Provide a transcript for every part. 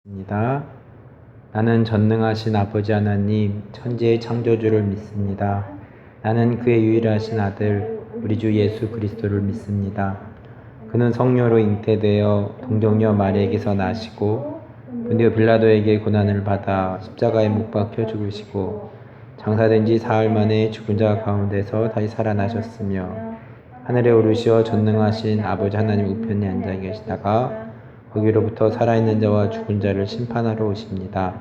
입니다. 나는 전능하신 아버지 하나님, 천지의 창조주를 믿습니다. 나는 그의 유일하신 아들, 우리 주 예수 그리스도를 믿습니다. 그는 성녀로 잉태되어 동정녀 마리에게서 나시고 본디오 빌라도에게 고난을 받아 십자가에 못 박혀 죽으시고 장사된 지 사흘 만에 죽은 자 가운데서 다시 살아나셨으며 하늘에 오르시어 전능하신 아버지 하나님 우편에 앉아 계시다가 거기로부터 살아있는 자와 죽은 자를 심판하러 오십니다.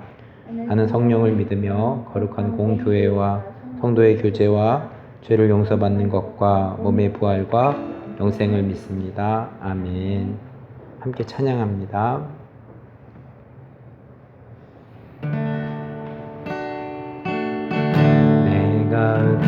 나는 성령을 믿으며 거룩한 공교회와 성도의 교제와 죄를 용서받는 것과 몸의 부활과 영생을 믿습니다. 아멘. 함께 찬양합니다. 내가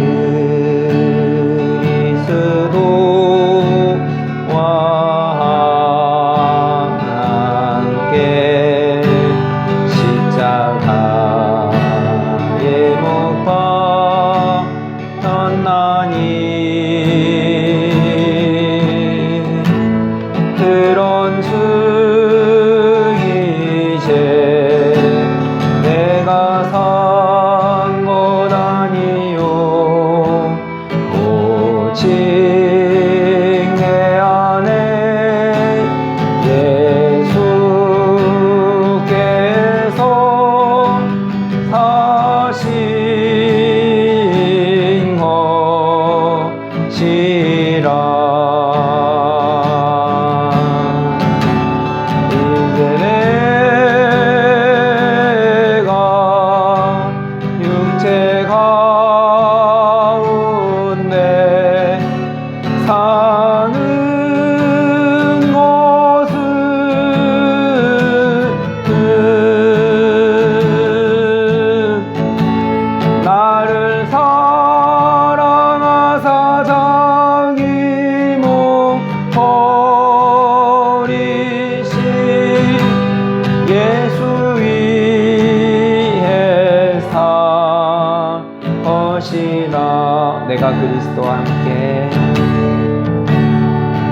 내가 그리스도와 함께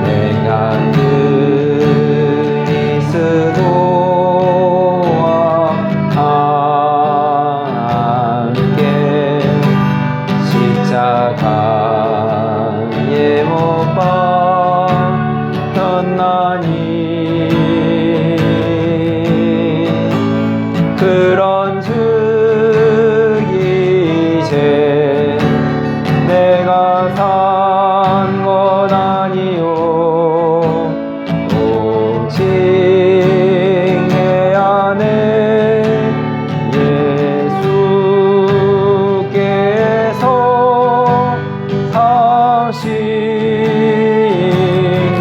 내가 그리스도와 함께 십자가에 못 박혔나니 그런즉 이제 내가 산 것 아니요 오직 내 안에 예수께서 사신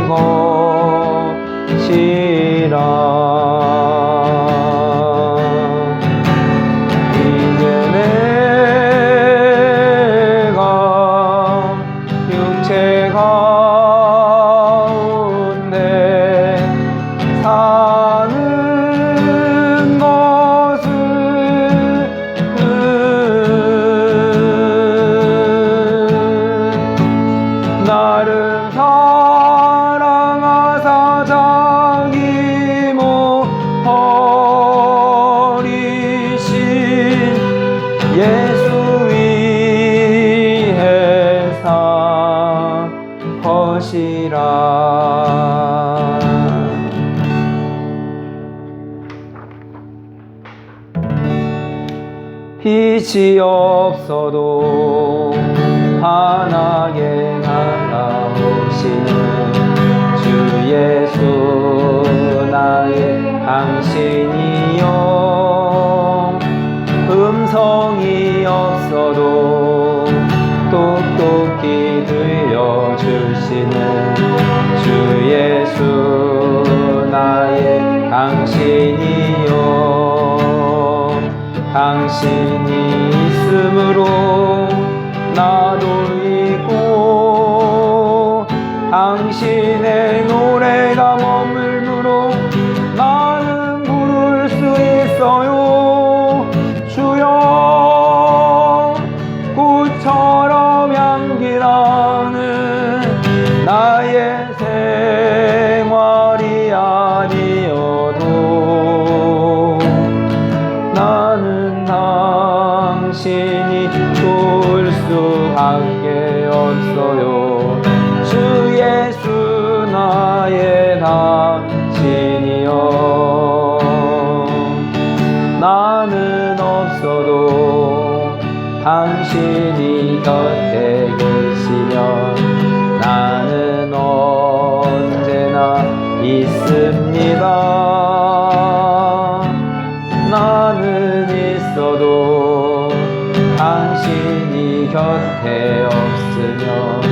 것이라. 나를 사랑하사 자기 몸 버리신 예수 위해 산 것이라. 빛이 없어도 환하게 다가오시는 주 예수 나의 당신이여. 음성이 없어도 똑똑히 들려주시는 주 예수 나의 당신이여. 당신이 있으므로 나도 있고 당신의 노래가 머물므로 나는 부를 수 있어요. 주여 꽃처럼 향기나는 나의 생활이 아니어도 밖에 없어요. 주 예수 나의 당신이여. 나는 없어도 당신이 곁에 계시면 나는 언제나 있습니다. 나는 있어도 당신이 곁에 없으면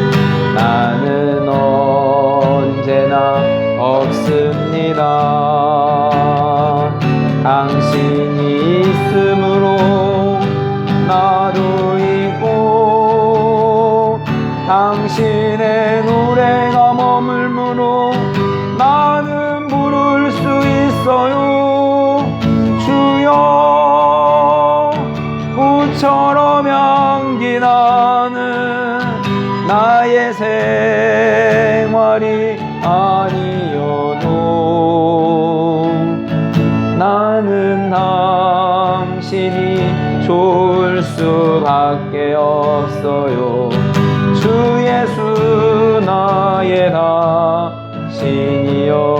나는 언제나 없습니다. 당신이 있음으로 나도 있고 당신의 노래가 머물므로 나는 부를 수 있어요. 주여 꽃처럼 향기 나는 나의 생활이 아니어도 나는 당신이 좋을 수밖에 없어요. 주 예수 나의 당신이여.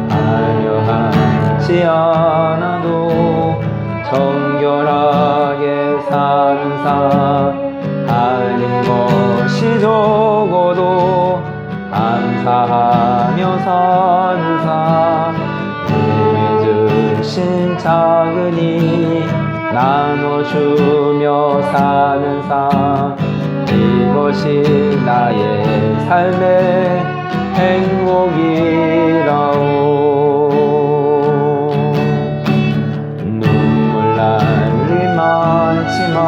하려하지 않아도 정결하게 사는 삶, 달린 것이 적어도 감사하며 사는 삶, 내게 주신 작은 일 나눠주며 사는 삶, 이것이 나의 삶의 행복이라오. 눈물 날 일 많지만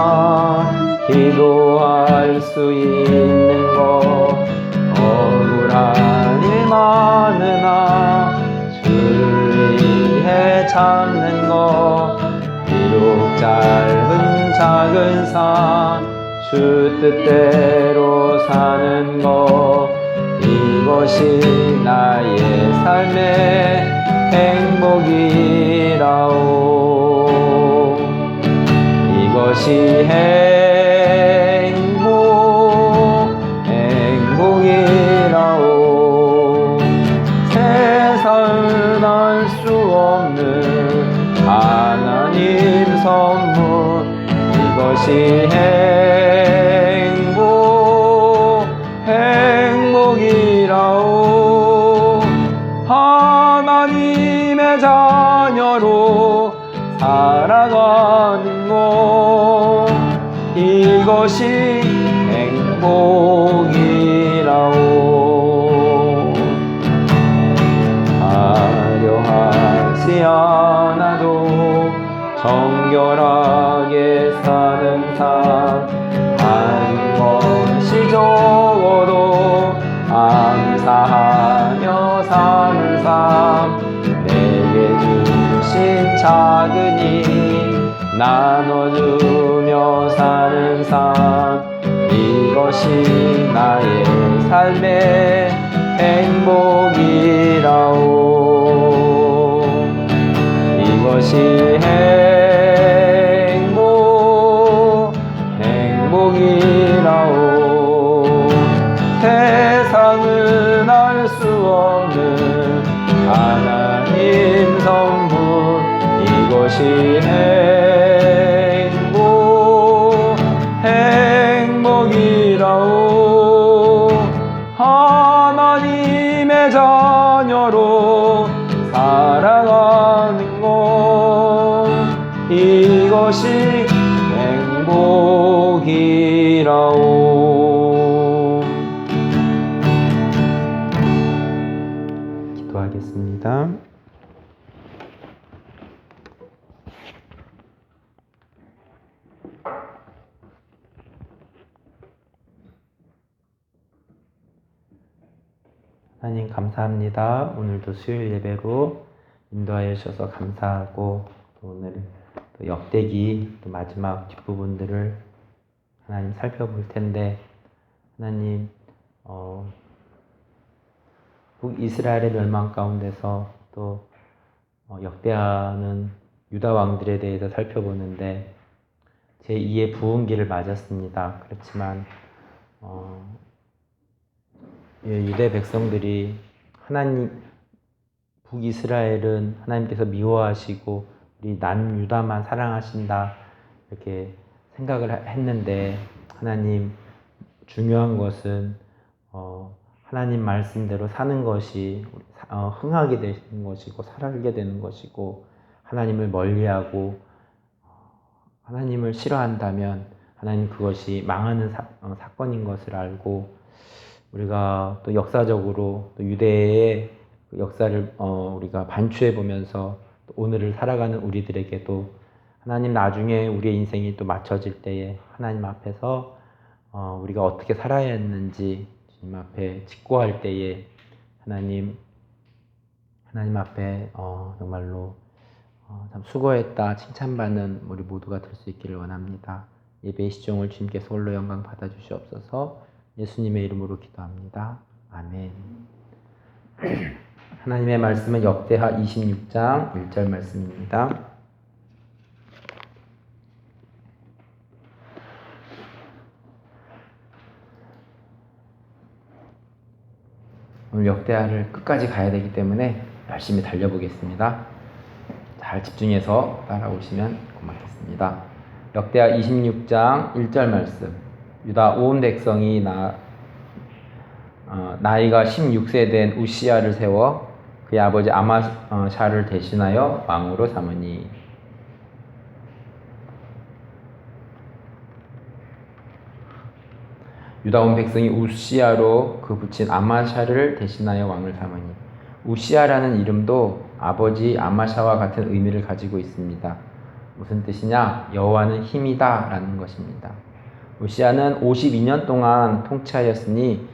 기도할 수 있는 것, 억울한 일 많으나 주를 위해 참는 것, 비록 짧은 작은 삶 주 뜻대로 사는 것, 이것이 나의 삶의 행복이라오. 이것이 행복이라오. 세상은 알 수 없는 하나님 선물, 이것이 행복이라오. 하나님의 자녀로 살아가는 것, 이것이 행복이라오. 화려하지 않아도 정결하게 사는 삶, 한 것이 적어도 감사하며 사는 삶, 내게 주신 작은 일 나눠주며 사는 삶, 이것이 나의 삶의 행복이라오. 이것이 행복이라오. 세상은 알 수 없는 하나님 선물, 이것이 행복이라오. 하나님의 자녀로 살아가는 것, 이것이 행복이라오. 기도하겠습니다. 하나님 감사합니다. 오늘도 수요일 예배로 인도하여 주셔서 감사하고, 오늘 또 역대기 또 마지막 뒷부분들을 하나님 살펴볼 텐데, 하나님 북이스라엘의 멸망 가운데서 또 역대하는 유다 왕들에 대해서 살펴보는데 제2의 부흥기를 맞았습니다. 그렇지만 유대 백성들이 북이스라엘은 하나님께서 미워하시고 우리 남유다만 사랑하신다 이렇게 생각을 했는데 하나님 중요한 것은 하나님 말씀대로 사는 것이 흥하게 되는 것이고 살게 되는 것이고 하나님을 멀리하고 하나님을 싫어한다면 하나님 그것이 망하는 사건인 것을 알고 우리가 또 역사적으로 또 유대의 역사를 우리가 반추해 보면서 오늘을 살아가는 우리들에게도 하나님 나중에 우리의 인생이 또 맞춰질 때에 하나님 앞에서 우리가 어떻게 살아야 했는지 주님 앞에 직고할 때에 하나님 앞에 정말로 참 수고했다 칭찬받는 우리 모두가 될 수 있기를 원합니다. 예배의 시종을 주님께서 홀로 영광 받아주시옵소서. 예수님의 이름으로 기도합니다. 아멘. 하나님의 말씀은 역대하 26장 1절 말씀입니다. 오늘 역대하를 끝까지 가야 되기 때문에 열심히 달려보겠습니다. 잘 집중해서 따라오시면 고맙겠습니다. 역대하 26장 1절 말씀. 유다 온 백성이 나이가 16세 된 우시야를 세워 그의 아버지 아마샤를 대신하여 왕으로 삼으니. 유다 온 백성이 우시야로 그 붙인 아마샤를 대신하여 왕을 삼으니. 우시야라는 이름도 아버지 아마샤와 같은 의미를 가지고 있습니다. 무슨 뜻이냐? 여호와는 힘이다 라는 것입니다. 우시야는 52년 동안 통치하였으니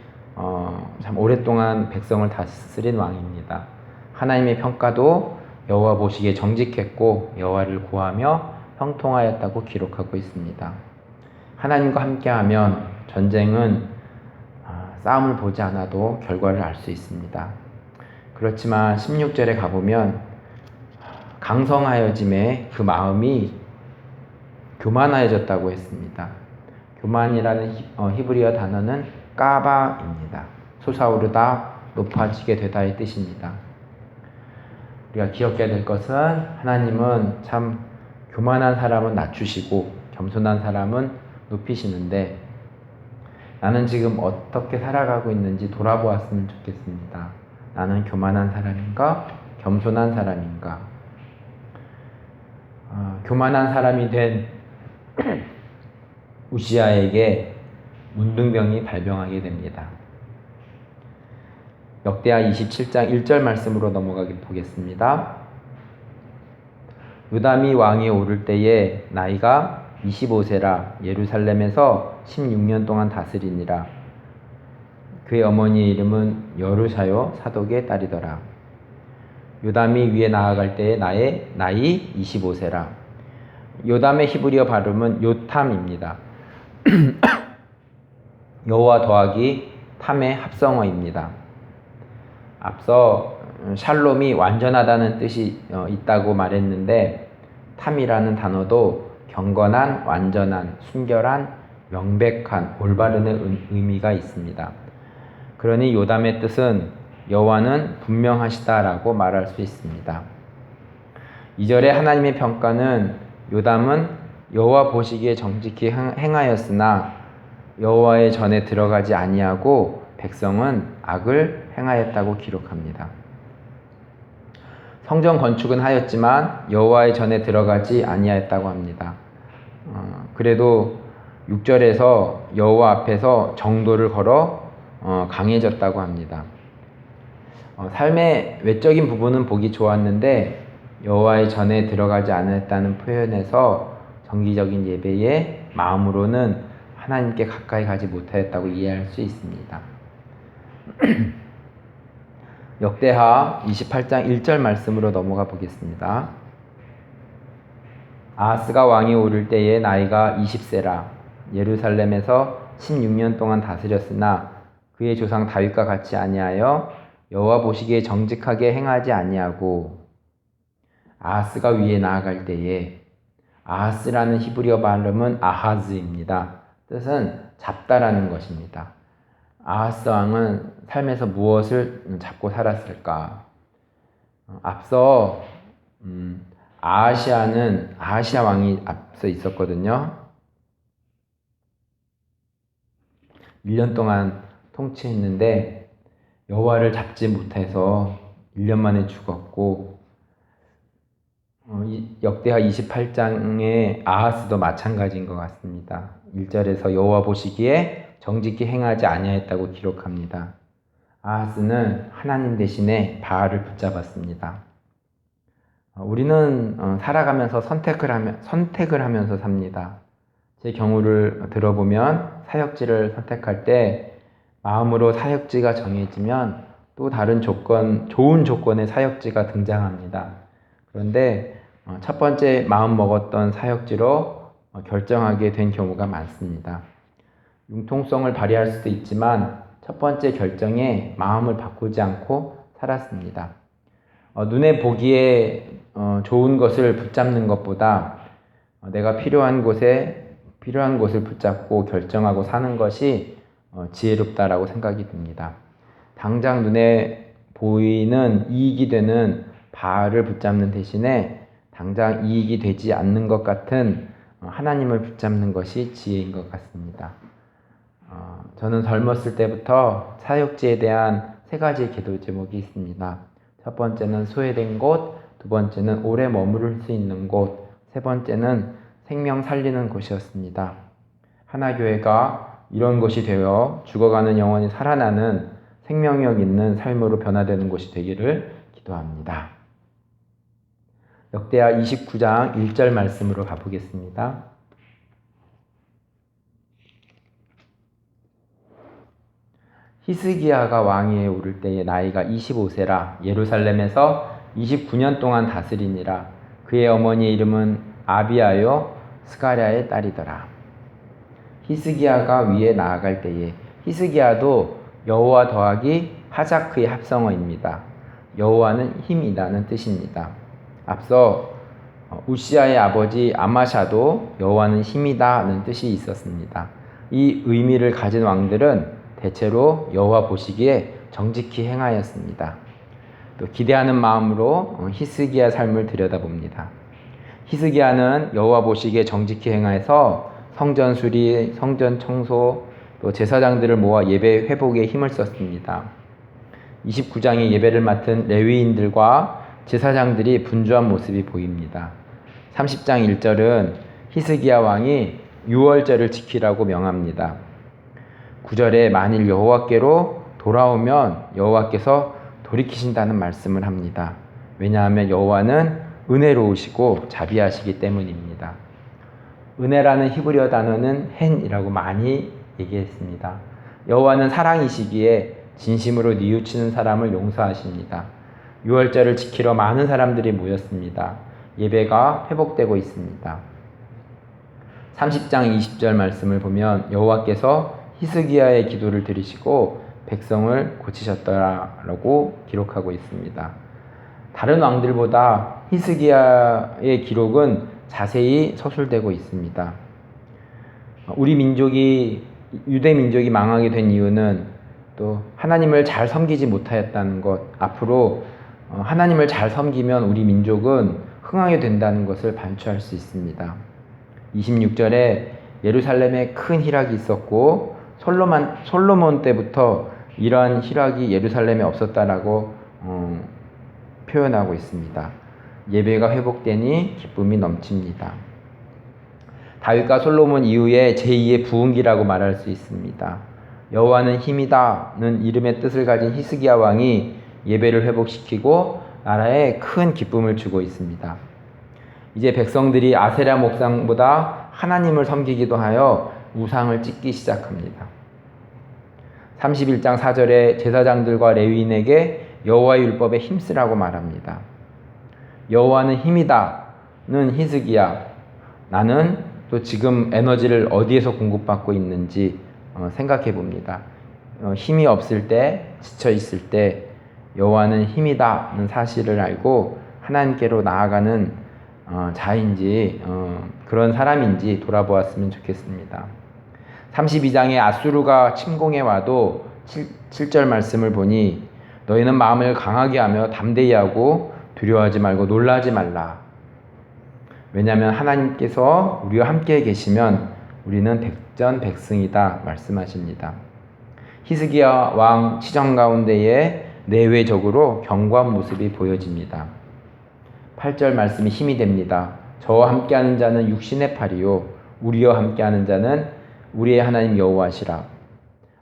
참 오랫동안 백성을 다스린 왕입니다. 하나님의 평가도 여호와 보시기에 정직했고 여호와를 구하며 형통하였다고 기록하고 있습니다. 하나님과 함께하면 전쟁은 싸움을 보지 않아도 결과를 알 수 있습니다. 그렇지만 16절에 가보면 강성하여짐에 그 마음이 교만하여졌다고 했습니다. 교만이라는 히브리어 단어는 까바입니다. 솟아오르다, 높아지게 되다의 뜻입니다. 우리가 기억해야 될 것은 하나님은 참 교만한 사람은 낮추시고 겸손한 사람은 높이시는데 나는 지금 어떻게 살아가고 있는지 돌아보았으면 좋겠습니다. 나는 교만한 사람인가? 겸손한 사람인가? 교만한 사람이 된 우시야에게 문둥병이 발병하게 됩니다. 역대하 27장 1절 말씀으로 넘어가게 보겠습니다. 요담이 왕위에 오를 때에 나이가 25세라 예루살렘에서 16년 동안 다스리니라. 그의 어머니의 이름은 여루샤요 사독의 딸이더라. 요담이 위에 나아갈 때에 나이 25세라. 요담의 히브리어 발음은 요탐입니다. 여호와 더하기 탐의 합성어입니다. 앞서 샬롬이 완전하다는 뜻이 있다고 말했는데 탐이라는 단어도 경건한, 완전한, 순결한, 명백한, 올바른의 의미가 있습니다. 그러니 요담의 뜻은 여호와는 분명하시다라고 말할 수 있습니다. 2절에 하나님의 평가는 요담은 여호와 보시기에 정직히 행하였으나 여호와의 전에 들어가지 아니하고 백성은 악을 행하였다고 기록합니다. 성전 건축은 하였지만 여호와의 전에 들어가지 아니하였다고 합니다. 그래도 6절에서 여호와 앞에서 정도를 걸어 강해졌다고 합니다. 삶의 외적인 부분은 보기 좋았는데 여호와의 전에 들어가지 않았다는 표현에서 정기적인 예배에 마음으로는 하나님께 가까이 가지 못하였다고 이해할 수 있습니다. 역대하 28장 1절 말씀으로 넘어가 보겠습니다. 아하스가 왕이 오를 때에 나이가 20세라 예루살렘에서 16년 동안 다스렸으나 그의 조상 다윗과 같이 아니하여 여호와 보시기에 정직하게 행하지 아니하고 아하스가 위에 나아갈 때에, 아하스라는 히브리어 발음은 아하즈입니다. 뜻은 잡다라는 것입니다. 아하스 왕은 삶에서 무엇을 잡고 살았을까? 앞서 아하시아 왕이 앞서 있었거든요. 1년 동안 통치했는데 여호와를 잡지 못해서 1년 만에 죽었고, 역대하 28장의 아하스도 마찬가지인 것 같습니다. 1절에서 여호와 보시기에 정직히 행하지 아니하였다고 기록합니다. 아하스는 하나님 대신에 바알을 붙잡았습니다. 우리는 살아가면서 선택을 하면서 삽니다. 제 경우를 들어보면 사역지를 선택할 때 마음으로 사역지가 정해지면 또 다른 좋은 조건의 사역지가 등장합니다. 그런데 첫 번째 마음 먹었던 사역지로 결정하게 된 경우가 많습니다. 융통성을 발휘할 수도 있지만 첫 번째 결정에 마음을 바꾸지 않고 살았습니다. 눈에 보기에 좋은 것을 붙잡는 것보다 내가 필요한 곳을 붙잡고 결정하고 사는 것이 지혜롭다라고 생각이 듭니다. 당장 눈에 보이는 이익이 되는 바알을 붙잡는 대신에 당장 이익이 되지 않는 것 같은 하나님을 붙잡는 것이 지혜인 것 같습니다. 저는 젊었을 때부터 사역지에 대한 3가지 기도 제목이 있습니다. 첫 번째는 소외된 곳, 두 번째는 오래 머무를 수 있는 곳, 세 번째는 생명 살리는 곳이었습니다. 하나교회가 이런 곳이 되어 죽어가는 영혼이 살아나는 생명력 있는 삶으로 변화되는 곳이 되기를 기도합니다. 역대하 29장 1절 말씀으로 가보겠습니다. 히스기야가 왕위에 오를 때에 나이가 25세라 예루살렘에서 29년 동안 다스리니라. 그의 어머니의 이름은 아비아요 스가랴의 딸이더라. 히스기야가 위에 나아갈 때에, 히스기야도 여호와 더하기 하자크의 합성어입니다. 여호와는 힘이라는 뜻입니다. 앞서 우시아의 아버지 아마샤도 여호와는 힘이다는 뜻이 있었습니다. 이 의미를 가진 왕들은 대체로 여호와 보시기에 정직히 행하였습니다. 또 기대하는 마음으로 히스기야 삶을 들여다봅니다. 히스기야는 여호와 보시기에 정직히 행하여서 성전 수리, 성전 청소, 또 제사장들을 모아 예배 회복에 힘을 썼습니다. 29장의 예배를 맡은 레위인들과 제사장들이 분주한 모습이 보입니다. 30장 1절은 히스기야 왕이 유월절을 지키라고 명합니다. 9절에 만일 여호와께로 돌아오면 여호와께서 돌이키신다는 말씀을 합니다. 왜냐하면 여호와는 은혜로우시고 자비하시기 때문입니다. 은혜라는 히브리어 단어는 헨이라고 많이 얘기했습니다. 여호와는 사랑이시기에 진심으로 뉘우치는 사람을 용서하십니다. 유월절을 지키러 많은 사람들이 모였습니다. 예배가 회복되고 있습니다. 30장 20절 말씀을 보면 여호와께서 히스기야의 기도를 들으시고 백성을 고치셨더라라고 기록하고 있습니다. 다른 왕들보다 히스기야의 기록은 자세히 서술되고 있습니다. 유대 민족이 망하게 된 이유는 또 하나님을 잘 섬기지 못하였다는 것, 앞으로 하나님을 잘 섬기면 우리 민족은 흥하게 된다는 것을 반추할 수 있습니다. 26절에 예루살렘에 큰 희락이 있었고 솔로몬 때부터 이러한 희락이 예루살렘에 없었다라고 표현하고 있습니다. 예배가 회복되니 기쁨이 넘칩니다. 다윗과 솔로몬 이후에 제2의 부흥기라고 말할 수 있습니다. 여호와는 힘이다는 이름의 뜻을 가진 히스기야 왕이 예배를 회복시키고 나라에 큰 기쁨을 주고 있습니다. 이제 백성들이 아세라 목상보다 하나님을 섬기기도 하여 우상을 찍기 시작합니다. 31장 4절에 제사장들과 레위인에게 여호와의 율법에 힘쓰라고 말합니다. 여호와는 힘이다는 히스기야, 나는 또 지금 에너지를 어디에서 공급받고 있는지 생각해 봅니다. 힘이 없을 때, 지쳐 있을 때 여호와는 힘이다는 사실을 알고 하나님께로 나아가는 자인지 그런 사람인지 돌아보았으면 좋겠습니다. 32장에 아수르가 침공해 와도 7절 말씀을 보니 너희는 마음을 강하게 하며 담대히 하고 두려워하지 말고 놀라지 말라. 왜냐하면 하나님께서 우리와 함께 계시면 우리는 백전백승이다 말씀하십니다. 히스기야 왕 치정 가운데에 내외적으로 견고한 모습이 보여집니다. 8절 말씀이 힘이 됩니다. 저와 함께하는 자는 육신의 팔이요 우리와 함께하는 자는 우리의 하나님 여호와시라.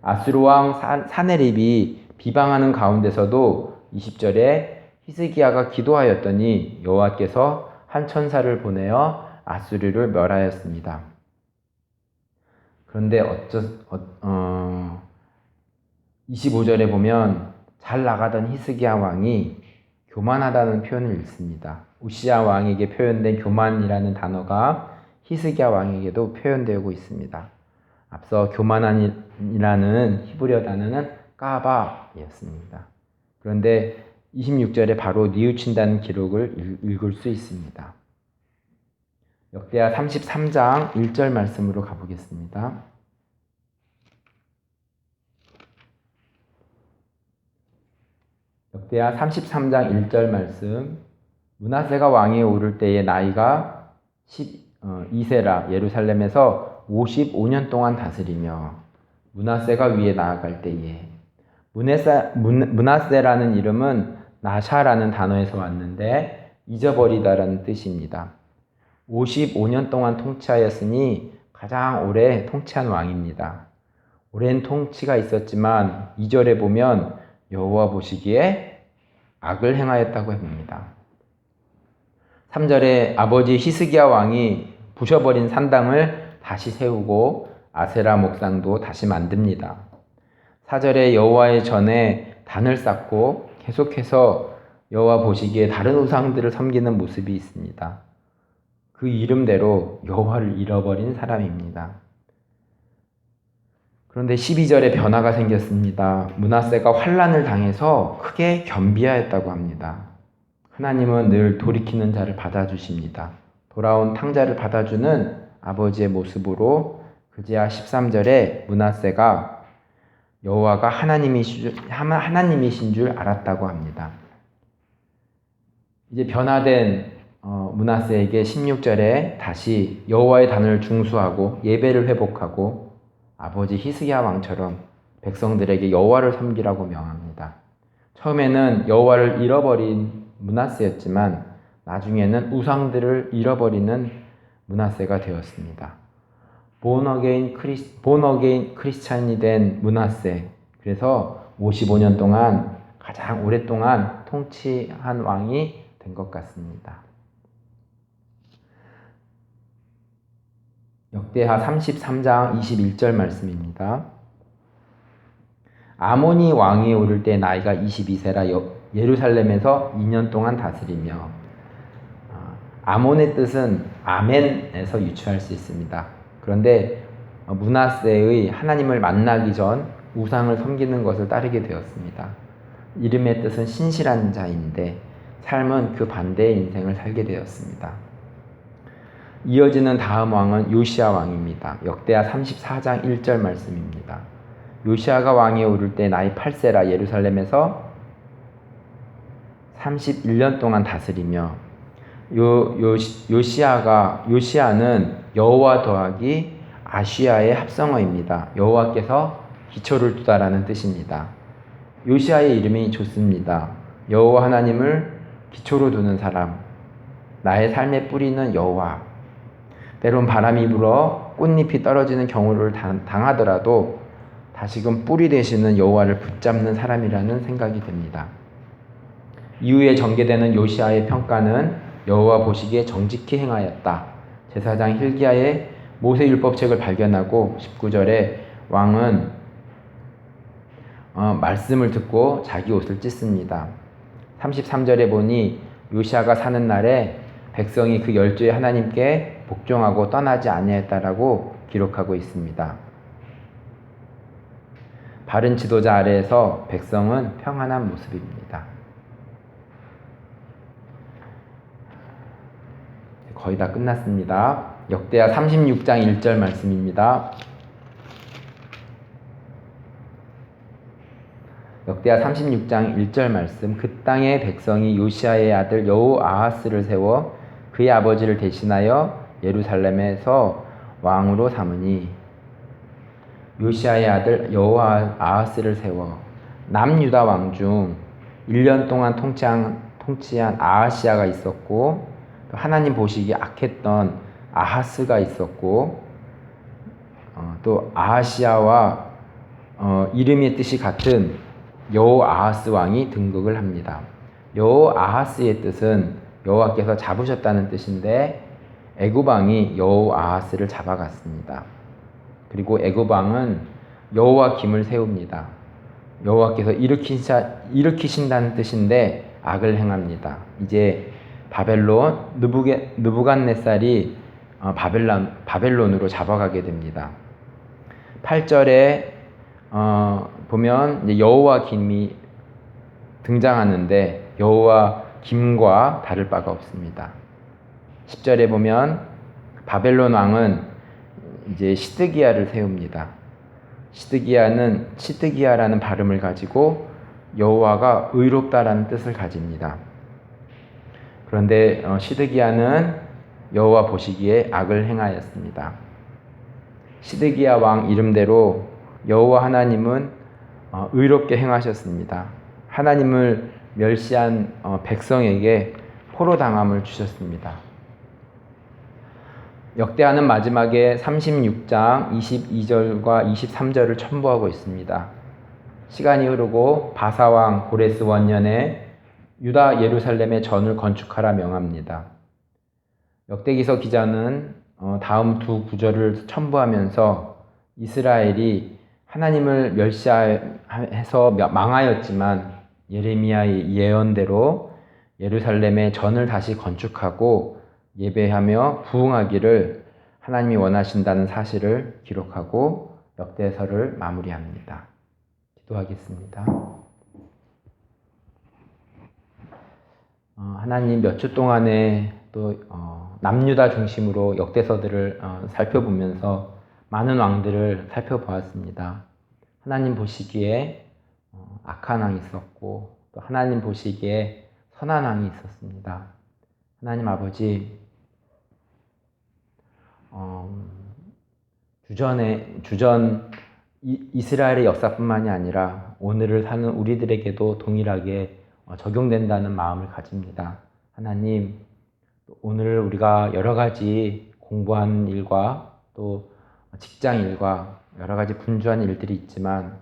아수르 왕 사네립이 비방하는 가운데서도 20절에 히스기야가 기도하였더니 여호와께서 한 천사를 보내어 아수르를 멸하였습니다. 그런데 25절에 보면 잘 나가던 히스기야 왕이 교만하다는 표현을 읽습니다. 우시야 왕에게 표현된 교만이라는 단어가 히스기야 왕에게도 표현되고 있습니다. 앞서 교만이라는 히브리어 단어는 까바였습니다. 그런데 26절에 바로 뉘우친다는 기록을 읽을 수 있습니다. 역대하 33장 1절 말씀으로 가보겠습니다. 역대하 33장 1절 말씀. 므낫세가 왕위에 오를 때의 나이가 12세라 예루살렘에서 55년 동안 다스리며 므낫세가 위에 나아갈 때에 므낫세라는 이름은 나샤라는 단어에서 왔는데 잊어버리다라는 뜻입니다. 55년 동안 통치하였으니 가장 오래 통치한 왕입니다. 오랜 통치가 있었지만 2절에 보면 여호와 보시기에 악을 행하였다고 합니다. 3절에 아버지 히스기야 왕이 부셔버린 산당을 다시 세우고 아세라 목상도 다시 만듭니다. 4절에 여호와의 전에 단을 쌓고 계속해서 여호와 보시기에 다른 우상들을 섬기는 모습이 있습니다. 그 이름대로 여호와를 잃어버린 사람입니다. 그런데 12절에 변화가 생겼습니다. 므낫세가 환난을 당해서 크게 겸비하였다고 합니다. 하나님은 늘 돌이키는 자를 받아주십니다. 돌아온 탕자를 받아주는 아버지의 모습으로 그제야 13절에 므낫세가 여호와가 하나님이신 줄 알았다고 합니다. 이제 변화된 므낫세에게 16절에 다시 여호와의 단을 중수하고 예배를 회복하고 아버지 히스기야 왕처럼 백성들에게 여호와를 섬기라고 명합니다. 처음에는 여호와를 잃어버린 므낫세였지만 나중에는 우상들을 잃어버리는 므낫세가 되었습니다. 본 어게인 크리스찬이 된 므낫세. 그래서 55년 동안 가장 오랫동안 통치한 왕이 된 것 같습니다. 역대하 33장 21절 말씀입니다. 아몬이 왕위에 오를 때 나이가 22세라 예루살렘에서 2년 동안 다스리며 아몬의 뜻은 아멘에서 유추할 수 있습니다. 그런데 므낫세의 하나님을 만나기 전 우상을 섬기는 것을 따르게 되었습니다. 이름의 뜻은 신실한 자인데 삶은 그 반대의 인생을 살게 되었습니다. 이어지는 다음 왕은 요시야 왕입니다. 역대하 34장 1절 말씀입니다. 요시야가 왕위에 오를 때 나이 8세라 예루살렘에서 31년 동안 다스리며 요시야는 여호와 더하기 아시아의 합성어입니다. 여호와께서 기초를 두다라는 뜻입니다. 요시야의 이름이 좋습니다. 여호와 하나님을 기초로 두는 사람, 나의 삶의 뿌리는 여호와. 때론 바람이 불어 꽃잎이 떨어지는 경우를 당하더라도 다시금 뿌리 되시는 여호와를 붙잡는 사람이라는 생각이 듭니다. 이후에 전개되는 요시야의 평가는 여호와 보시기에 정직히 행하였다. 제사장 hil기야의 모세율법책을 발견하고 19절에 왕은 말씀을 듣고 자기 옷을 찢습니다. 33절에 보니 요시야가 사는 날에 백성이 그 열조의 하나님께 복종하고 떠나지 아니하였다라고 기록하고 있습니다. 바른 지도자 아래에서 백성은 평안한 모습입니다. 거의 다 끝났습니다. 역대하 36장 1절 말씀입니다. 역대하 36장 1절 말씀. 그 땅의 백성이 요시아의 아들 여호아하스를 세워 그의 아버지를 대신하여 예루살렘에서 왕으로 삼으니, 요시아의 아들 여호아하스를 세워 남유다 왕 중 1년 동안 통치한 아하시아가 있었고, 하나님 보시기에 악했던 아하스가 있었고, 또 아하시아와 이름의 뜻이 같은 여호아하스 왕이 등극을 합니다. 여호아하스의 뜻은 여호와께서 잡으셨다는 뜻인데, 애굽 왕이 여호아하스를 잡아갔습니다. 그리고 애굽 왕은 여호와 김을 세웁니다. 여호와께서 일으키신다는 뜻인데 악을 행합니다. 이제 바벨론 느부갓네살이 바벨론으로 잡아가게 됩니다. 8절에 보면 이제 여호와 김이 등장하는데 여호와 김과 다를 바가 없습니다. 10절에 보면 바벨론 왕은 이제 시드기야를 세웁니다. 시드기야라는 발음을 가지고 여호와가 의롭다라는 뜻을 가집니다. 그런데 시드기야는 여호와 보시기에 악을 행하였습니다. 시드기야 왕 이름대로 여호와 하나님은 의롭게 행하셨습니다. 하나님을 멸시한 백성에게 포로당함을 주셨습니다. 역대하는 마지막에 36장 22절과 23절을 첨부하고 있습니다. 시간이 흐르고 바사왕 고레스 원년에 유다 예루살렘의 전을 건축하라 명합니다. 역대기서 기자는 다음 두 구절을 첨부하면서 이스라엘이 하나님을 멸시해서 망하였지만 예레미야의 예언대로 예루살렘의 전을 다시 건축하고 예배하며 부흥하기를 하나님이 원하신다는 사실을 기록하고 역대서를 마무리합니다. 기도하겠습니다. 하나님, 몇 주 동안에 또 남유다 중심으로 역대서들을 살펴보면서 많은 왕들을 살펴보았습니다. 하나님 보시기에 악한 왕이 있었고 또 하나님 보시기에 선한 왕이 있었습니다. 하나님 아버지, 주전 이스라엘의 역사뿐만이 아니라 오늘을 사는 우리들에게도 동일하게 적용된다는 마음을 가집니다. 하나님, 오늘 우리가 여러 가지 공부하는 일과 또 직장 일과 여러 가지 분주한 일들이 있지만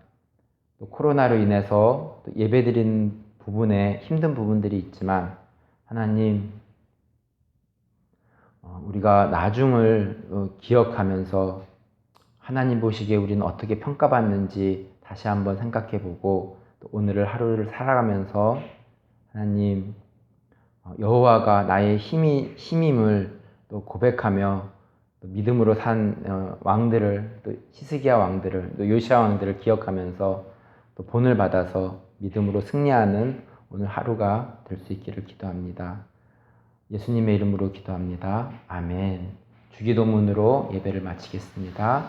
또 코로나로 인해서 또 예배드린 부분에 힘든 부분들이 있지만 하나님, 우리가 나중을 기억하면서 하나님 보시기에 우리는 어떻게 평가받는지 다시 한번 생각해보고 또 오늘을 하루를 살아가면서 하나님, 여호와가 나의 힘임을 또 고백하며 또 믿음으로 산 왕들을, 또 히스기야 왕들을, 또 요시야 왕들을 기억하면서 또 본을 받아서 믿음으로 승리하는 오늘 하루가 될 수 있기를 기도합니다. 예수님의 이름으로 기도합니다. 아멘. 주기도문으로 예배를 마치겠습니다.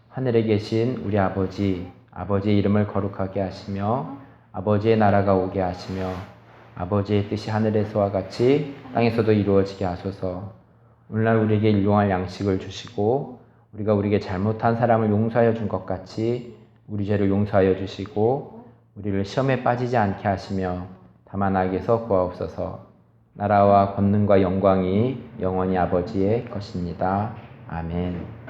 하늘에 계신 우리 아버지, 아버지의 이름을 거룩하게 하시며 아버지의 나라가 오게 하시며 아버지의 뜻이 하늘에서와 같이 땅에서도 이루어지게 하소서. 오늘날 우리에게 일용할 양식을 주시고 우리가 우리에게 잘못한 사람을 용서하여 준 것 같이 우리 죄를 용서하여 주시고 우리를 시험에 빠지지 않게 하시며 다만 악에서 구하옵소서. 나라와 권능과 영광이 영원히 아버지의 것입니다. 아멘.